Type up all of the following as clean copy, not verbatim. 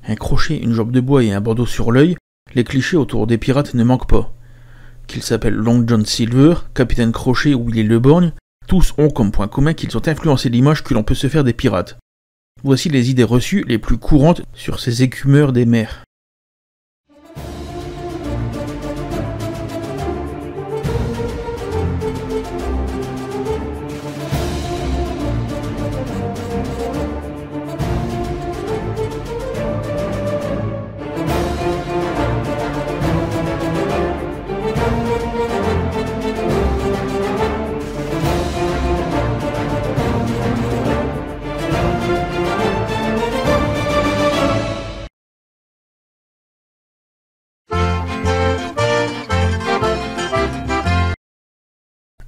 Un crochet, une jambe de bois et un bandeau sur l'œil, les clichés autour des pirates ne manquent pas. Qu'ils s'appellent Long John Silver, Capitaine Crochet ou Willy Le Borgne, tous ont comme point commun qu'ils ont influencé l'image que l'on peut se faire des pirates. Voici les idées reçues les plus courantes sur ces écumeurs des mers.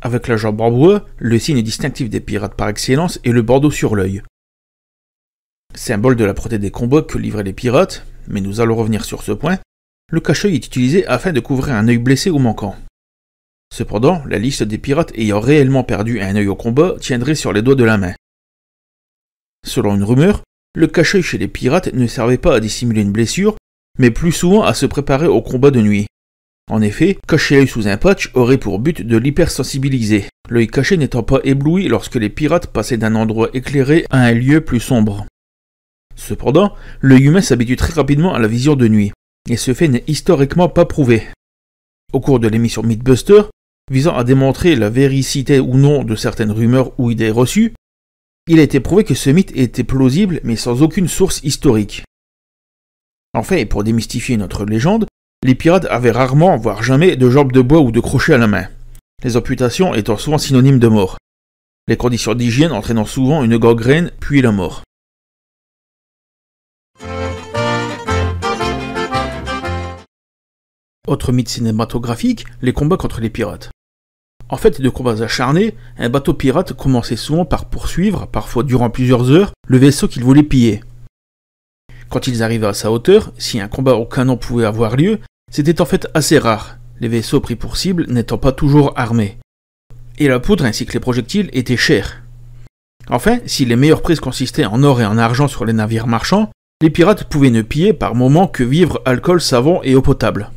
Avec la jambe en bois, le signe distinctif des pirates par excellence est le bandeau sur l'œil. Symbole de la protection des combats que livraient les pirates, mais nous allons revenir sur ce point, le cache-œil est utilisé afin de couvrir un œil blessé ou manquant. Cependant, la liste des pirates ayant réellement perdu un œil au combat tiendrait sur les doigts de la main. Selon une rumeur, le cache-œil chez les pirates ne servait pas à dissimuler une blessure, mais plus souvent à se préparer au combat de nuit. En effet, cacher l'œil sous un patch aurait pour but de l'hypersensibiliser, l'œil caché n'étant pas ébloui lorsque les pirates passaient d'un endroit éclairé à un lieu plus sombre. Cependant, l'œil humain s'habitue très rapidement à la vision de nuit, et ce fait n'est historiquement pas prouvé. Au cours de l'émission Mythbuster, visant à démontrer la véracité ou non de certaines rumeurs ou idées reçues, il a été prouvé que ce mythe était plausible mais sans aucune source historique. Enfin, et pour démystifier notre légende, les pirates avaient rarement, voire jamais, de jambes de bois ou de crochets à la main, les amputations étant souvent synonymes de mort, les conditions d'hygiène entraînant souvent une gangrène puis la mort. Autre mythe cinématographique, les combats contre les pirates. En fait de combats acharnés, un bateau pirate commençait souvent par poursuivre, parfois durant plusieurs heures, le vaisseau qu'il voulait piller. Quand ils arrivaient à sa hauteur, si un combat au canon pouvait avoir lieu, c'était en fait assez rare, les vaisseaux pris pour cible n'étant pas toujours armés. Et la poudre ainsi que les projectiles étaient chers. Enfin, si les meilleures prises consistaient en or et en argent sur les navires marchands, les pirates pouvaient ne piller par moments que vivres, alcool, savon et eau potable.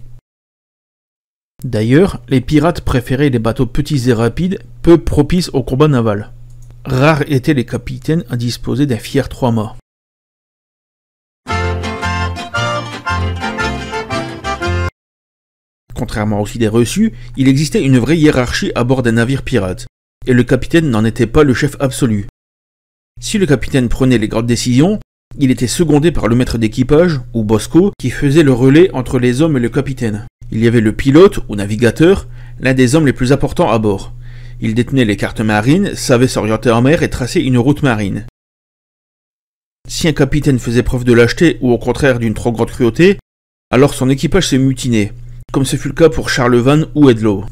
D'ailleurs, les pirates préféraient les bateaux petits et rapides, peu propices au combat naval. Rares étaient les capitaines à disposer d'un fier 3-mâts. Contrairement aux idées reçues, il existait une vraie hiérarchie à bord d'un navire pirate, et le capitaine n'en était pas le chef absolu. Si le capitaine prenait les grandes décisions, il était secondé par le maître d'équipage, ou bosco, qui faisait le relais entre les hommes et le capitaine. Il y avait le pilote, ou navigateur, l'un des hommes les plus importants à bord. Il détenait les cartes marines, savait s'orienter en mer et tracer une route marine. Si un capitaine faisait preuve de lâcheté ou au contraire d'une trop grande cruauté, alors son équipage se mutinait, comme ce fut le cas pour Charles Van ou Edlow.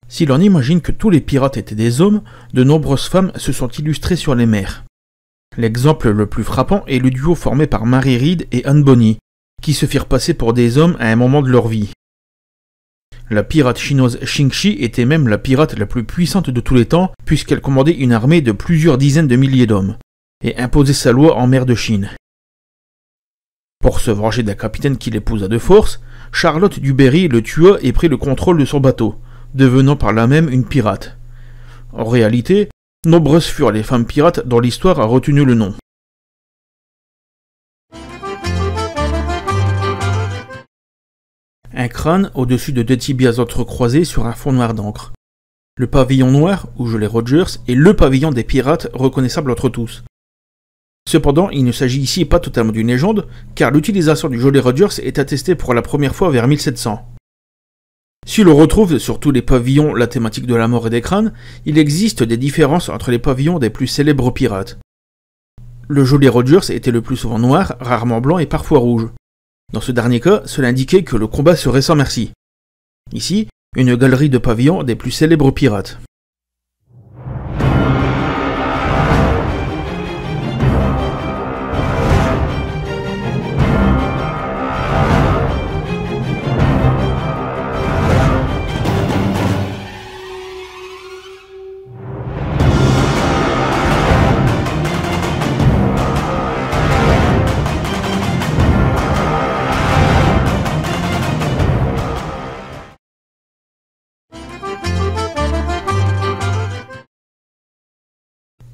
Si l'on imagine que tous les pirates étaient des hommes, de nombreuses femmes se sont illustrées sur les mers. L'exemple le plus frappant est le duo formé par Mary Read et Anne Bonny, qui se firent passer pour des hommes à un moment de leur vie. La pirate chinoise Xingxi était même la pirate la plus puissante de tous les temps, puisqu'elle commandait une armée de plusieurs dizaines de milliers d'hommes, et imposait sa loi en mer de Chine. Pour se venger d'un capitaine qui l'épousa de force, Charlotte du Berry le tua et prit le contrôle de son bateau, devenant par là même une pirate. En réalité, nombreuses furent les femmes pirates dont l'histoire a retenu le nom. Un crâne au-dessus de deux tibias entrecroisés sur un fond noir d'encre. Le pavillon noir, ou Jolly Rogers, est le pavillon des pirates reconnaissable entre tous. Cependant, il ne s'agit ici pas totalement d'une légende, car l'utilisation du Jolly Rogers est attestée pour la première fois vers 1700. Si l'on retrouve sur tous les pavillons la thématique de la mort et des crânes, il existe des différences entre les pavillons des plus célèbres pirates. Le Jolly Rogers était le plus souvent noir, rarement blanc et parfois rouge. Dans ce dernier cas, cela indiquait que le combat serait sans merci. Ici, une galerie de pavillons des plus célèbres pirates.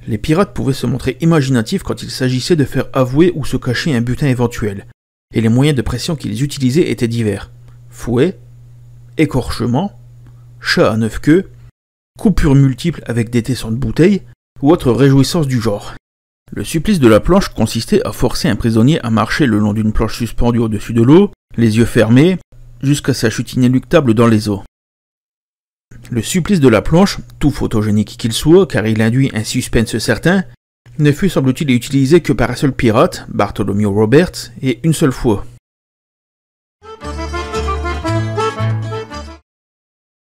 Les pirates pouvaient se montrer imaginatifs quand il s'agissait de faire avouer ou se cacher un butin éventuel, et les moyens de pression qu'ils utilisaient étaient divers. Fouet, écorchement, chat à 9 queues, coupures multiples avec des tessons de bouteilles, ou autres réjouissances du genre. Le supplice de la planche consistait à forcer un prisonnier à marcher le long d'une planche suspendue au-dessus de l'eau, les yeux fermés, jusqu'à sa chute inéluctable dans les eaux. Le supplice de la planche, tout photogénique qu'il soit, car il induit un suspense certain, ne fut semble-t-il utilisé que par un seul pirate, Bartholomew Roberts, et une seule fois.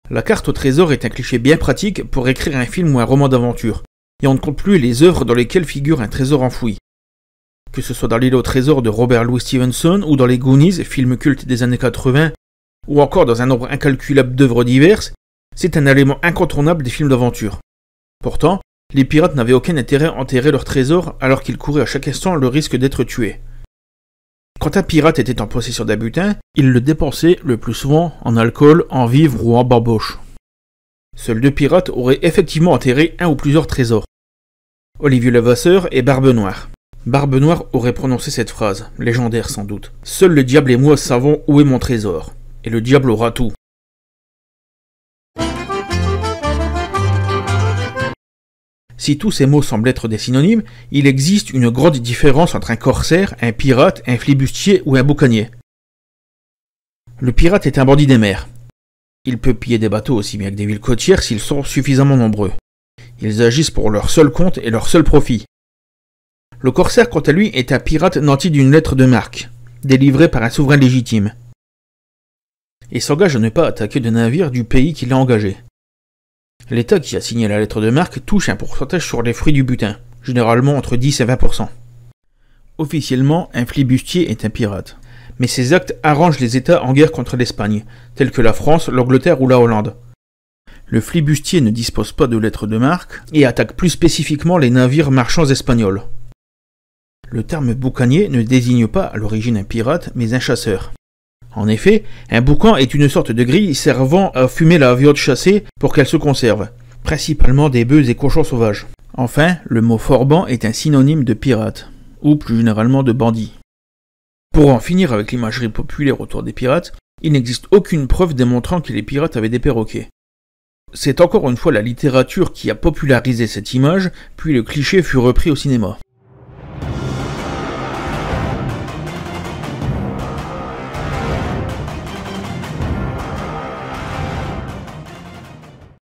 La carte au trésor est un cliché bien pratique pour écrire un film ou un roman d'aventure, et on ne compte plus les œuvres dans lesquelles figure un trésor enfoui. Que ce soit dans l'île au trésor de Robert Louis Stevenson ou dans les Goonies, film culte des années 80, ou encore dans un nombre incalculable d'œuvres diverses, c'est un élément incontournable des films d'aventure. Pourtant, les pirates n'avaient aucun intérêt à enterrer leur trésor alors qu'ils couraient à chaque instant le risque d'être tués. Quand un pirate était en possession d'un butin, il le dépensait le plus souvent en alcool, en vivres ou en bamboche. Seuls 2 pirates auraient effectivement enterré un ou plusieurs trésors. Olivier Levasseur et Barbe Noire. Barbe Noire aurait prononcé cette phrase, légendaire sans doute. « Seul le diable et moi savons où est mon trésor. Et le diable aura tout. » Si tous ces mots semblent être des synonymes, il existe une grande différence entre un corsaire, un pirate, un flibustier ou un boucanier. Le pirate est un bandit des mers. Il peut piller des bateaux aussi bien que des villes côtières s'ils sont suffisamment nombreux. Ils agissent pour leur seul compte et leur seul profit. Le corsaire, quant à lui, est un pirate nanti d'une lettre de marque, délivrée par un souverain légitime, et s'engage à ne pas attaquer de navire du pays qui l'a engagé. L'État qui a signé la lettre de marque touche un pourcentage sur les fruits du butin, généralement entre 10 et 20%. Officiellement, un flibustier est un pirate, mais ses actes arrangent les États en guerre contre l'Espagne, tels que la France, l'Angleterre ou la Hollande. Le flibustier ne dispose pas de lettre de marque et attaque plus spécifiquement les navires marchands espagnols. Le terme boucanier ne désigne pas à l'origine un pirate, mais un chasseur. En effet, un boucan est une sorte de grille servant à fumer la viande chassée pour qu'elle se conserve, principalement des bœufs et cochons sauvages. Enfin, le mot forban est un synonyme de pirate, ou plus généralement de bandit. Pour en finir avec l'imagerie populaire autour des pirates, il n'existe aucune preuve démontrant que les pirates avaient des perroquets. C'est encore une fois la littérature qui a popularisé cette image, puis le cliché fut repris au cinéma.